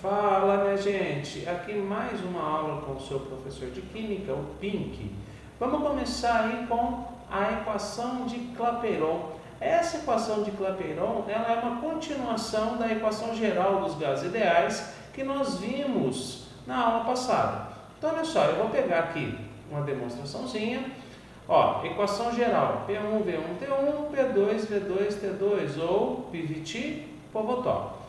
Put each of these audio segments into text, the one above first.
Fala, minha gente! Aqui mais uma aula com o seu professor de Química, o Pink. Vamos começar aí com a equação de Clapeyron. Essa equação de Clapeyron, ela é uma continuação da equação geral dos gases ideais que nós vimos na aula passada. Então, olha só, eu vou pegar aqui uma demonstraçãozinha. Ó, equação geral, P1, V1, T1, P2, V2, T2, ou PVT, Povotó.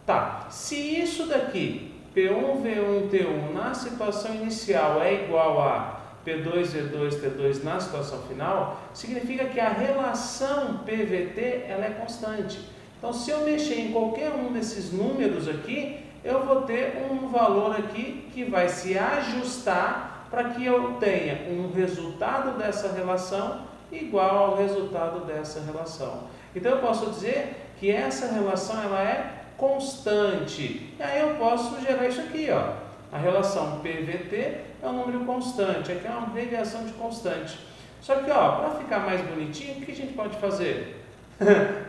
Tá, se isso daqui, P1, V1, T1, na situação inicial é igual a P2, V2, T2 na situação final, significa que a relação PVT ela é constante. Então, se eu mexer em qualquer um desses números aqui, eu vou ter um valor aqui que vai se ajustar para que eu tenha um resultado dessa relação igual ao resultado dessa relação. Então, eu posso dizer que essa relação ela é constante. E aí eu posso gerar isso aqui, ó. A relação PVT é um número constante, aqui é uma abreviação de constante. Só que, ó, para ficar mais bonitinho, o que a gente pode fazer?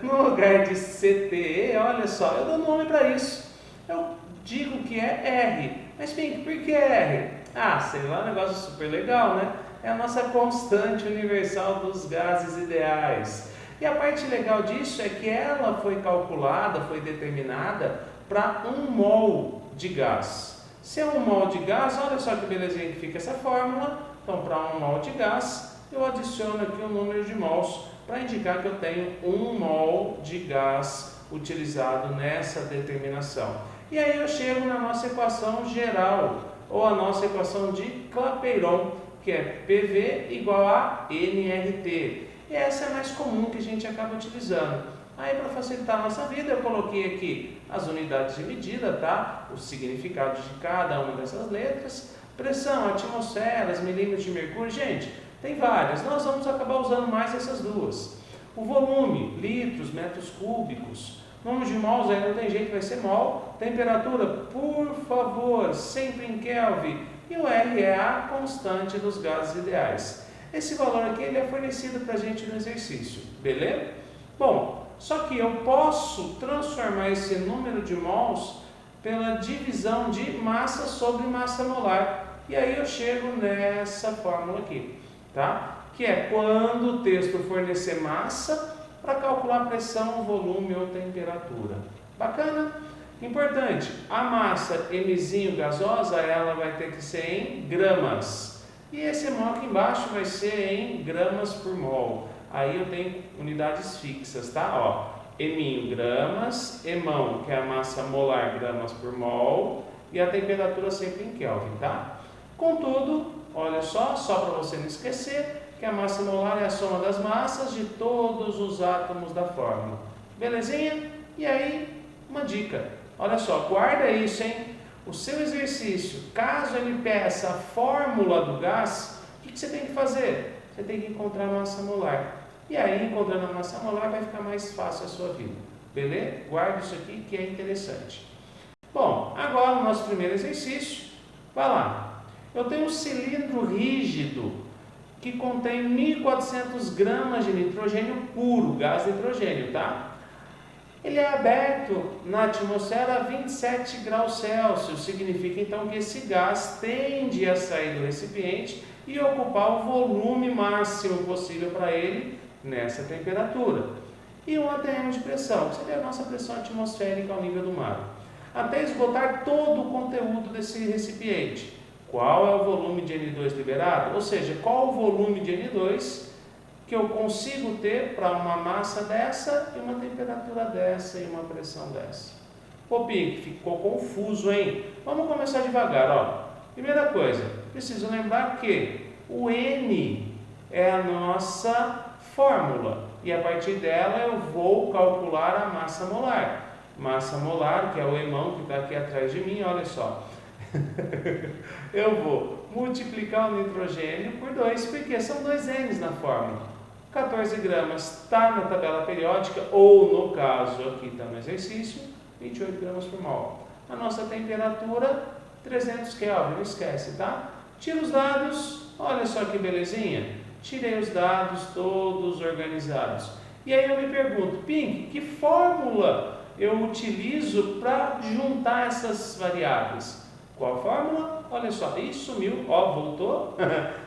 No lugar de CTE, olha só, eu dou nome para isso. Eu digo que é R. Mas, Pink, por que R? Ah, sei lá, um negócio super legal, né? É a nossa constante universal dos gases ideais. E a parte legal disso é que ela foi calculada, foi determinada para 1 mol de gás. Se é 1 mol de gás, olha só que belezinha que fica essa fórmula. Então, para 1 mol de gás, eu adiciono aqui o número de mols para indicar que eu tenho 1 mol de gás utilizado nessa determinação. E aí eu chego na nossa equação geral, ou a nossa equação de Clapeyron, que é PV igual a nRT. E essa é a mais comum que a gente acaba utilizando. Aí, para facilitar a nossa vida, eu coloquei aqui as unidades de medida, tá? Os significados de cada uma dessas letras. Pressão, atmosferas, milímetros de mercúrio. Gente, tem várias. Nós vamos acabar usando mais essas duas. O volume, litros, metros cúbicos. Número de mols, aí não tem jeito, vai ser mol. Temperatura, por favor, sempre em Kelvin. E o R é a constante dos gases ideais. Esse valor aqui ele é fornecido para a gente no exercício, beleza? Bom, só que eu posso transformar esse número de mols pela divisão de massa sobre massa molar. E aí eu chego nessa fórmula aqui, tá? Que é quando o texto fornecer massa para calcular pressão, volume ou temperatura. Bacana? Importante, a massa Mzinho gasosa, ela vai ter que ser em gramas. E esse mol aqui embaixo vai ser em gramas por mol. Aí eu tenho unidades fixas, tá? Ó, Eminho gramas, Emão, que é a massa molar, gramas por mol, e a temperatura sempre em Kelvin, tá? Contudo, olha só para você não esquecer, que a massa molar é a soma das massas de todos os átomos da fórmula. Belezinha? E aí, uma dica. Olha só, guarda isso, hein? O seu exercício, caso ele peça a fórmula do gás, o que você tem que fazer? Você tem que encontrar a massa molar. E aí, encontrando a massa molar, vai ficar mais fácil a sua vida. Beleza? Guarde isso aqui que é interessante. Bom, agora o nosso primeiro exercício. Vai lá. Eu tenho um cilindro rígido que contém 1.400 gramas de nitrogênio puro, gás nitrogênio, tá? Ele é aberto na atmosfera a 27 graus Celsius, significa então que esse gás tende a sair do recipiente e ocupar o volume máximo possível para ele nessa temperatura. E 1 atm de pressão, que seria a nossa pressão atmosférica ao nível do mar, até esgotar todo o conteúdo desse recipiente. Qual é o volume de N2 liberado? Ou seja, qual o volume de N2 que eu consigo ter para uma massa dessa e uma temperatura dessa e uma pressão dessa. Ô Pink, ficou confuso, hein? Vamos começar devagar, ó. Primeira coisa, preciso lembrar que o N é a nossa fórmula e a partir dela eu vou calcular a massa molar. Massa molar, que é o Emão que está aqui atrás de mim, olha só. Eu vou multiplicar o nitrogênio por 2, porque são 2 N's na fórmula. 14 gramas está na tabela periódica, ou no caso aqui está no exercício, 28 gramas por mol. A nossa temperatura, 300 Kelvin, não esquece, tá? Tira os dados, olha só que belezinha. Tirei os dados todos organizados. E aí eu me pergunto, Pink, que fórmula eu utilizo para juntar essas variáveis? Qual a fórmula? Olha só, ih, sumiu, ó, voltou,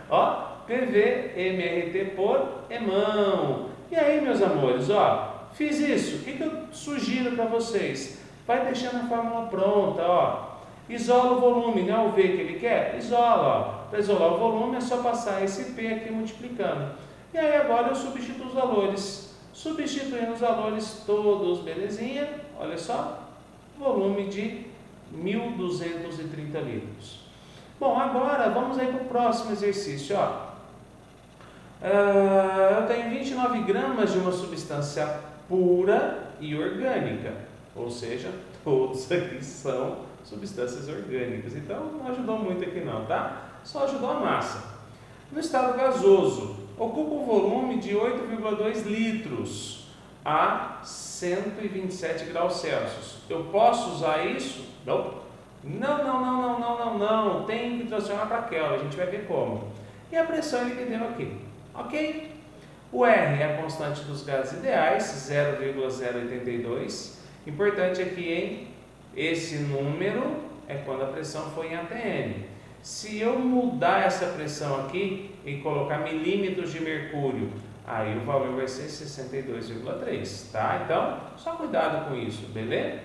ó, PV MRT por emão. E aí, meus amores, ó, fiz isso, o que eu sugiro para vocês? Vai deixando a fórmula pronta, ó. Isola o volume, não é o V que ele quer? Isola, ó. Para isolar o volume é só passar esse P aqui multiplicando. E aí agora eu substituo os valores. Substituindo os valores todos, belezinha? Olha só, volume de 1.230 litros. Bom, agora vamos aí para o próximo exercício, ó. Eu tenho 29 gramas de uma substância pura e orgânica, ou seja, todos aqui são substâncias orgânicas, então não ajudou muito aqui não, tá? Só ajudou a massa. No estado gasoso, ocupa um volume de 8,2 litros a 127 graus Celsius. Eu posso usar isso? Não, tem que transformar para Kelvin, a gente vai ver como. E a pressão ele me deu aqui, ok? O R é a constante dos gases ideais, 0,082. Importante aqui, hein? Esse número é quando a pressão foi em atm. Se eu mudar essa pressão aqui e colocar milímetros de mercúrio, aí o valor vai ser 62,3, tá? Então, só cuidado com isso, beleza?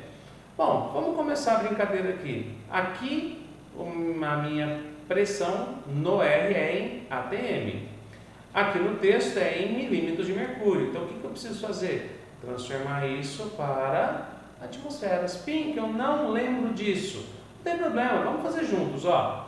Bom, vamos começar a brincadeira aqui. Aqui, a minha pressão no R é em atm. Aqui no texto é em milímetros de mercúrio. Então, o que eu preciso fazer? Transformar isso para atmosferas. Pink, eu não lembro disso. Não tem problema, vamos fazer juntos, ó.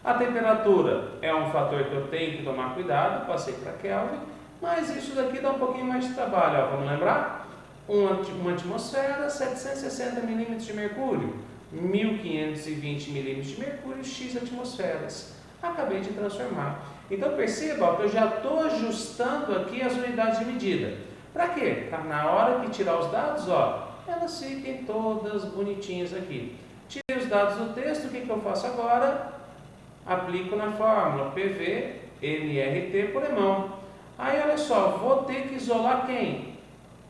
A temperatura é um fator que eu tenho que tomar cuidado, passei para Kelvin, mas isso daqui dá um pouquinho mais de trabalho, ó. Vamos lembrar? Uma atmosfera, 760 milímetros de mercúrio, 1520 milímetros de mercúrio, X atmosferas. Acabei de transformar. Então perceba, ó, que eu já estou ajustando aqui as unidades de medida. Para quê? Para na hora que tirar os dados, ó, elas fiquem todas bonitinhas aqui. Tirei os dados do texto, o que eu faço agora? Aplico na fórmula PV MRT por emão. Aí olha só, vou ter que isolar quem?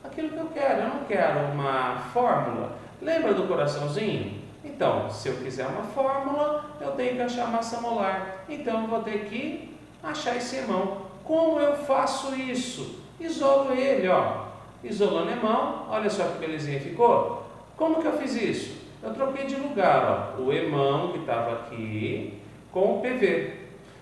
Aquilo que eu quero, eu não quero uma fórmula. Lembra do coraçãozinho? Então, se eu quiser uma fórmula, eu tenho que achar a massa molar. Então, eu vou ter que achar esse emão. Como eu faço isso? Isolo ele, ó. Isolando emão, olha só que belezinha ficou. Como que eu fiz isso? Eu troquei de lugar, ó. O emão que estava aqui com o PV.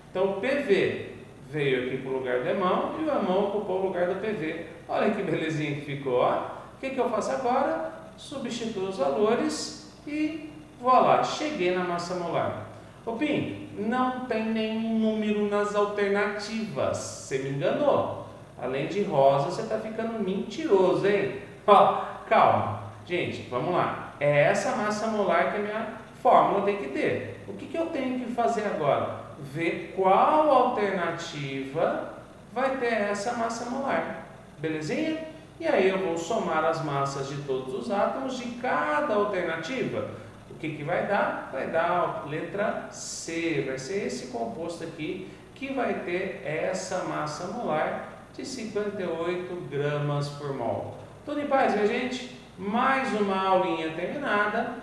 Então, o PV veio aqui para o lugar do emão e o emão ocupou o lugar do PV. Olha que belezinha que ficou, ó. O que eu faço agora? Substituo os valores e voilá, cheguei na massa molar. Ô Pim, não tem nenhum número nas alternativas. Você me enganou. Além de rosa, você está ficando mentiroso, hein? Ó, calma. Gente, vamos lá. É essa massa molar que a minha fórmula tem que ter. O que eu tenho que fazer agora? Ver qual alternativa vai ter essa massa molar. Belezinha? E aí eu vou somar as massas de todos os átomos de cada alternativa. O que vai dar? Vai dar a letra C. Vai ser esse composto aqui que vai ter essa massa molar de 58 gramas por mol. Tudo em paz, minha gente? Mais uma aulinha terminada.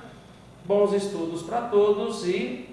Bons estudos para todos e